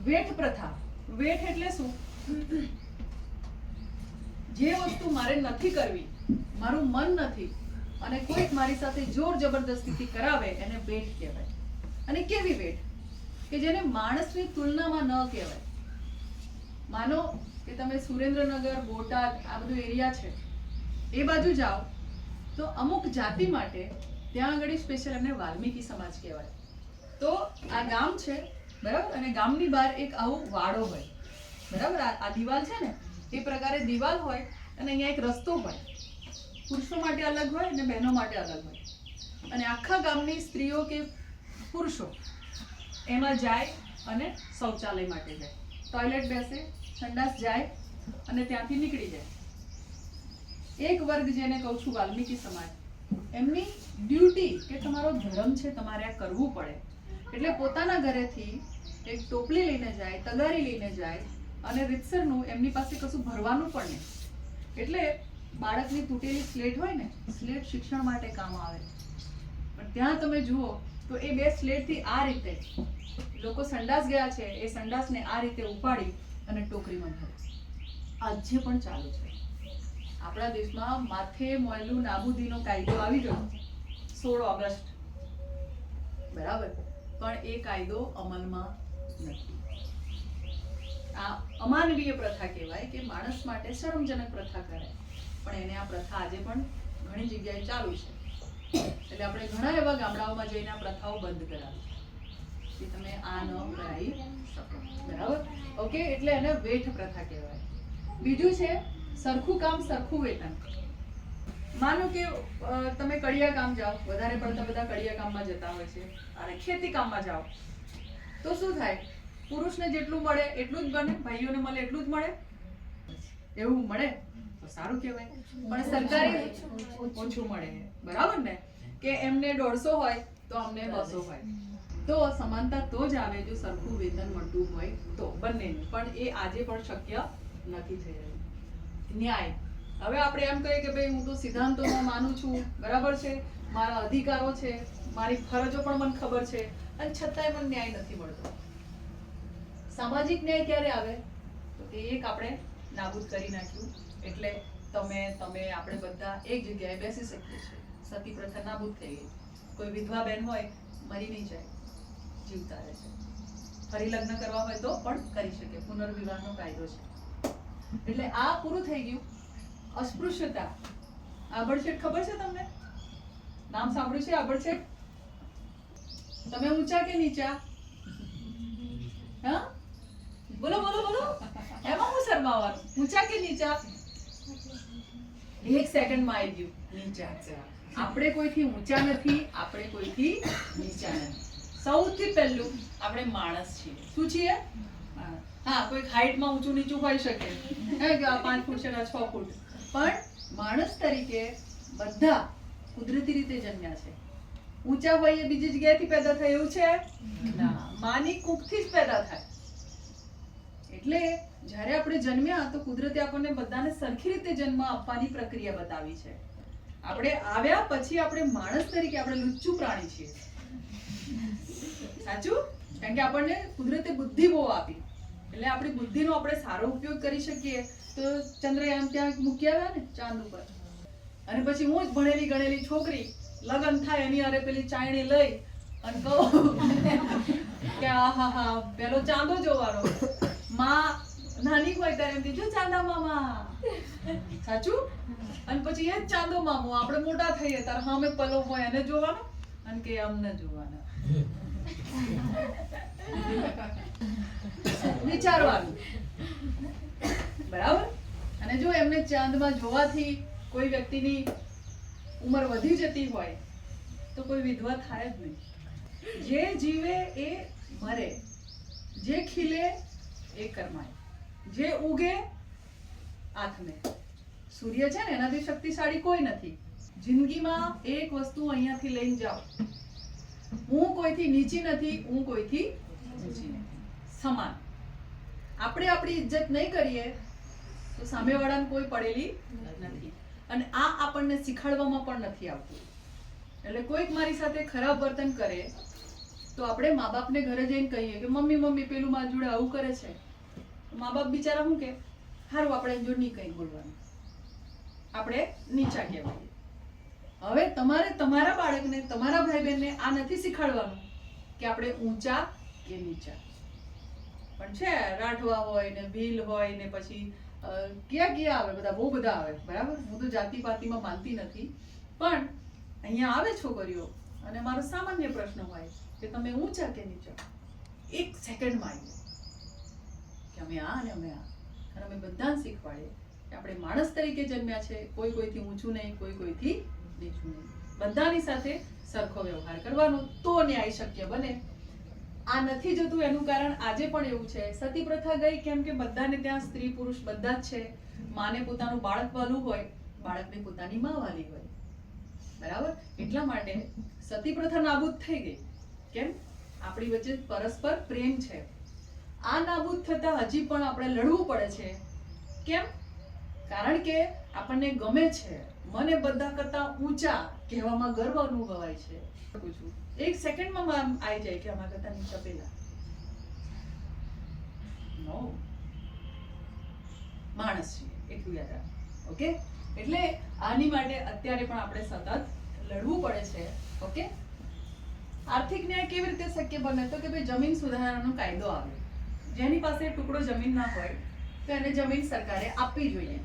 વેઠ પ્રથા. વેઠ એટલે શું? જે વસ્તુ મારે નથી કરવી, મારું મન નથી, અને કોઈક મારી સાથે જોર જબરદસ્તીથી કરાવે એને વેઠ કહેવાય. અને કેવી વેઠ કે જેને માણસની તુલનામાં ન કહેવાય. માનો કે તમે સુરેન્દ્રનગર, બોટાદ આ બધું એરિયા છે, એ બાજુ જાઓ તો અમુક જાતિ માટે ત્યાં આગળ સ્પેશિયલ એમને વાલ્મીકી સમાજ કહેવાય. તો આ ગામ છે બરાબર, અને ગામની બહાર એક આવું વાડો હોય બરાબર. આ દિવાલ છે ને એ પ્રકારે દિવાલ હોય, અને અહીંયા એક રસ્તો હોય. પુરુષો માટે અલગ હોય અને બહેનો માટે અલગ હોય. અને આખા ગામની સ્ત્રીઓ કે પુરુષો એમાં જાય અને શૌચાલય માટે જાય, ટોયલેટ બેસે, સંડાસ જાય અને ત્યાંથી નીકળી જાય. એક વર્ગ જેને કહું છું વાલ્મીકી સમાજ, એમની ડ્યુટી કે તમારો ધર્મ છે, તમારે આ કરવું પડે. એટલે પોતાના ઘરેથી એક ટોપલી લઈને જાય, તગારી લઈને જાય, અને રીતસરનું એમની પાસે કશું ભરવાનું પણ નહીં. એટલે બાળકની તૂટેલી સ્લેટ હોય ને, સ્લેટ શિક્ષણ માટે કામ આવે. પણ ત્યાં તમે જુઓ તો એ બે સ્લેટથી આ રીતે લોકો સંડાસ ગયા છે, એ સંડાસને આ રીતે ઉપાડી અને ટોકરીમાં ભરે. આજે પણ ચાલુ છે. આપણા દેશમાં માથે મોયલું નાબૂદીનો કાયદો આવી ગયો 16 ઓગસ્ટ બરાબર, પણ એ કાયદો અમલમાં નથી. આ અમાનવીય પ્રથા કહેવાય કે માણસ માટે શરમજનક પ્રથા કરાય, પણ એને આ પ્રથા આજે પણ ઘણી જગ્યાએ ચાલુ છે. એટલે આપણે ઘણા એવા ગામડાઓમાં જઈને આ પ્રથાઓ બંધ કરાવી કે તમે આ ન કરાવી શકો બરાબર. ઓકે, એટલે એને વેઠ પ્રથા કહેવાય. બીજું છે સરખું કામ સરખું વેતન. માનો કે તમે કડિયા કામ જાઓ, વધારે પડતા બધા કડિયા કામમાં જતા હોય છે, અને ખેતી કામમાં જાઓ તો શું થાય? પુરુષને જેટલું મળે એટલું જ બને, ભાઈઓને મળે એટલું જ મળે. એવું મળે તો સારું કહેવાય. પણ સરકારી ઓછું મળે બરાબર ને, કે એમને 150 હોય તો અમને 200 હોય. તો સમાનતા તો જ આવે જો સરખું વેતન મળતું હોય તો, બંનેનું. પણ એ આજે પણ શક્ય નથી થઈ રહ્યું. ન્યાય. હવે આપણે એમ કહીએ કે ભાઈ હું તો સિદ્ધાંતોમાં માનું છું, બરાબર છે, મારા અધિકારો છે, મારી ફરજો પણ મને ખબર છે, અને છતાંય મને ન્યાય નથી મળતો. સામાજિક ન્યાય ક્યારે આવે? તો તે એક આપણે નાબૂદ કરી નાખ્યું. એટલે તમે આપણે બધા એક જગ્યાએ બેસી શકીએ છીએ. સતી પ્રથા નાબૂદ થઈ ગઈ. કોઈ વિધવા બેન હોય, મરી નહીં જાય, જીવતા રહે છે. ફરી લગ્ન કરવા હોય તો પણ કરી શકે. પુનર્વિવાહનો કાયદો છે. એટલે આ પૂરું થઈ ગયું. અસ્પૃશ્યતા. આબડછેટ ખબર છે તમને? નામ સાંભળ્યું છે આબડછેટ? તમે ઊંચા કે નીચા? હા, બોલો બોલો બોલો. એમાં હું શરમાવાનું? ઊંચા કે નીચા? એક સેકન્ડમાં આવી ગયું. નીચા. આપણે કોઈથી ઊંચા નથી, આપણે કોઈથી નીચા નથી. સૌથી પહેલું આપણે માણસ છીએ. શું છીએ? હા, કોઈ હાઈટમાં ઊંચું નીચું હોઈ શકે, 5 ફૂટ છે 6 ફૂટ, પણ માણસ તરીકે બધા કુદરતી રીતે જન્મ્યા છે. ઊંચા હોય એ બીજી જગ્યાએથી પેદા થાય એવું છે ના, માની કુખથી જ પેદા થાય. એટલે જ્યારે આપણે જન્મ્યા તો કુદરતે આપણને બધાને સરખી રીતે જન્મ આપવાની પ્રક્રિયા બતાવી છે. આપણે આવ્યા પછી આપણે માણસ તરીકે આપણે લુચ્ચું પ્રાણી છીએ. સાચું? કારણ કે આપણને કુદરતે બુદ્ધિ બહુ આપી, એટલે આપણી બુદ્ધિનો આપણે સારો ઉપયોગ કરી શકીએ. તો ચંદ્રયાન ત્યાં મૂકી આવ્યા ને ચાંદ ઉપર, અને પછી હું જ ભણેલી ગણેલી છોકરી લગન થાય એની અરે પેલી ચાયણી લઈ અને કહું કે આહા પેલો ચાંદો જોવાનો. માં નાની હોય ત્યારે એમ કીધું ચાંદા મામા. સાચું? અને પછી એ જ ચાંદો મામો આપણે મોટા થઈએ ત્યારે હા અમે પલો હોય એને જોવાનો, અને કે અમને જોવાના. વિચારવાનું બરાબર. અને જો એમને ચાંદમાં જોવાથી કોઈ વ્યક્તિની ઉંમર વધી જતી હોય તો કોઈ વિધવા થાય જ નહીં. જે જીવે એ મરે, જે ખીલે એ કરમાય, જે ઉગે આથમે. સૂર્ય છે ને એનાથી શક્તિશાળી કોઈ નથી. જિંદગીમાં એક વસ્તુ અહીંયાથી લઈને જાઓ, હું કોઈથી નીચી નથી, હું કોઈથી ઊંચી નથી, સમાન. આપણે આપણી ઇજ્જત નહીં કરીએ તો સામેવાળાને કોઈ પડેલી નથી. અને આ આપણને શીખવાડવામાં પણ નથી આવતું. એટલે કોઈક મારી સાથે ખરાબ વર્તન કરે તો આપણે મા બાપને ઘરે જઈને કહીએ કે મમ્મી પેલું મારા જોડે આવું કરે છે, મા બાપ બિચારા શું કે સારું આપણે એની જોડે નહીં કંઈ બોલવાનું, આપણે નીચા કહેવાય. હવે તમારે તમારા બાળકને તમારા ભાઈ બહેનને આ નથી શીખવાડવાનું કે આપણે ઊંચા કે નીચા. પણ છે રાઠવા હોય ને ભીલ હોય ને પછી ક્યાં આવે બધા, બહુ બધા આવે, બરાબર. હું તો જાતિ પાતિમાં માનતી નથી, પણ અહીંયા આવે છોકરીઓ અને મારો સામાન્ય પ્રશ્ન હોય કે તમે ઊંચા કે નીચા, એક સેકન્ડમાં આવી કે અમે આ અને અમે આ. અને અમે બધાને શીખવાડીએ કે આપણે માણસ તરીકે જન્મ્યા છે, કોઈ કોઈથી ઊંચું નહીં, કોઈ કોઈથી નીચું નહીં, બધાની સાથે સરખો વ્યવહાર કરવાનો, તો ન્યાય શક્ય બને. આ નથી જતું એનું કારણ આજે પણ એવું છે. સતી પ્રથા ગઈ કેમ કે બધાને ત્યાં સ્ત્રી પુરુષ બધા જ છે. માને પોતાનું બાળક વાલું હોય, બાળકને પોતાની માં વાલી હોય, બરાબર. એટલા માટે સતી પ્રથા નાબૂદ થઈ ગઈ. કેમ? આપણી વચ્ચે પરસ્પર પ્રેમ છે. આ નાબૂદ થતા હજી પણ આપણે લડવું પડે છે. કેમ? કારણ કે આપણને ગમે છે, મને બધા કરતા ઊંચા કહેવામાં ગર્વ અનુભવાય છે. પૂછું એક સેકન્ડમાં આવી જાય કે અમારા કરતા નીચા પેલા. નો, માણસ છીએ એટલું યાદ રાખ. ઓકે, એટલે આની માટે અત્યારે પણ આપણે સતત લડવું પડે છે. ઓકે, આર્થિક ન્યાય કેવી રીતે શક્ય બને? તો કે ભાઈ જમીન સુધારણાનો કાયદો આવે. જેની પાસે ટુકડો જમીન ના હોય તો એને જમીન સરકારે આપવી જોઈએ.